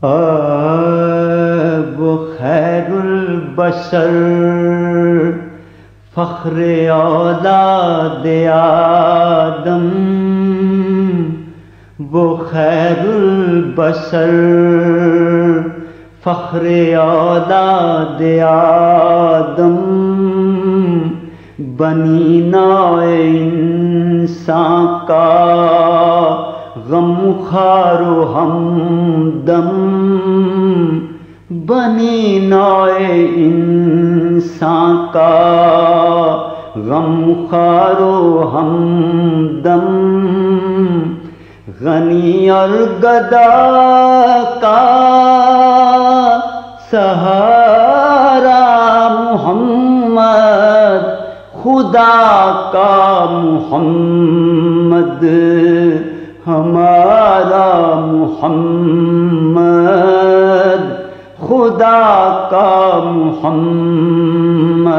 وہ خیر البشر فخر اولاد آدم، وہ خیر البشر فخر اولاد آدم، بنی نوع انسان کا غم خوار و ہمدم، بنی نوع انسان کا غم خوار و ہمدم، غنی اور گدا کا سہارا محمد، خدا کا محمد ہمارا محمد، خدا کا محمد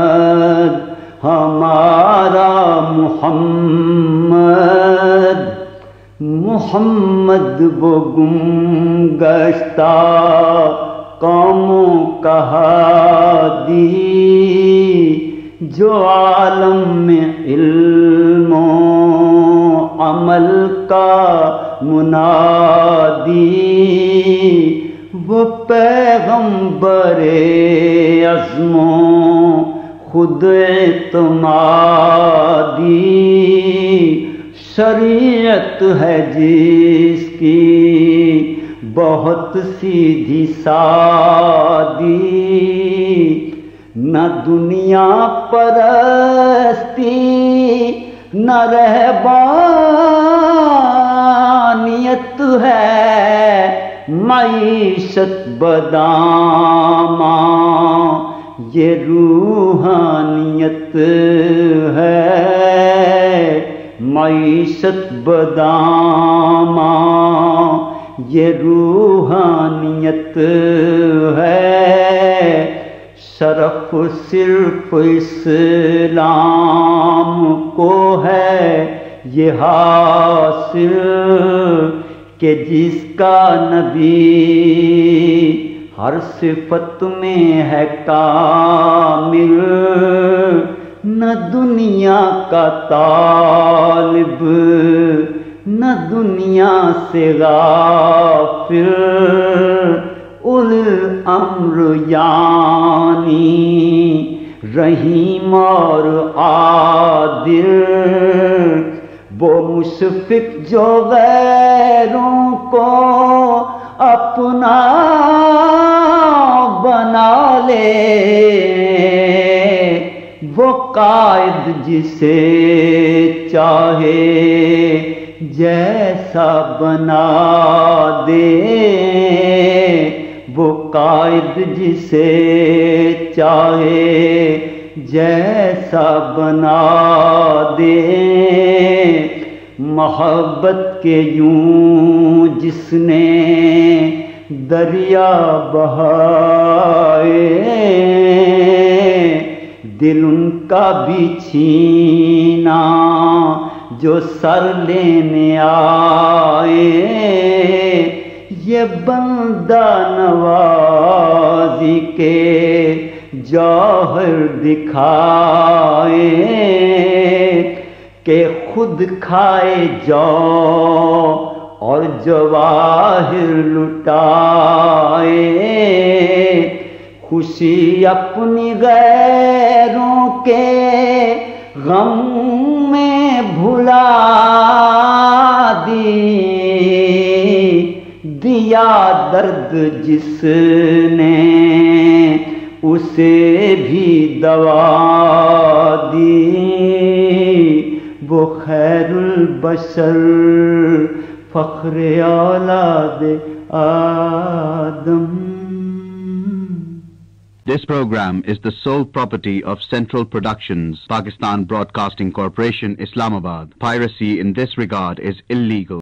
ہمارا محمد، محمد وہ گم گشتہ قوموں کا ہادی، جو عالم میں علم و عمل کا منادی، وہ پیغمبر عزم و خود اعتمادی، شریعت ہے جس کی بہت سیدھی سادی، نہ دنیا پرستی نہ رہبانیت ہے، معیشت بداماں یہ روحانیت ہے، معیشت بداماں یہ روحانیت ہے، شرف صرف اسلام کو ہے یہ حاصل کہ جس کا نبی ہر صفت میں ہے کامل، نہ دنیا کا طالب نہ دنیا سے غافل، اولی الامر یعنی رحیم اور عادل، وہ مشفق جو غیروں کو اپنا بنا لے، وہ قائد جسے چاہے جیسا بنا دے، وہ قائد جسے چاہے جیسا بنا دے، محبت کے یوں جس نے دریا بہائے، دل ان کا بھی چھینا جو سر لینے آئے، یہ بندہ نوازی کے جوہر دکھائے، کہ خود کھائے جو اور جواہر لٹائے، خوشی اپنی غیروں کے غم میں بھلا دی، دیا درد جس نے اسے بھی دوا دی، وہ خیر البشر فخر اولاد آدم۔ This program is the sole property of Central Productions, Pakistan Broadcasting Corporation, Islamabad. Piracy in this regard is illegal.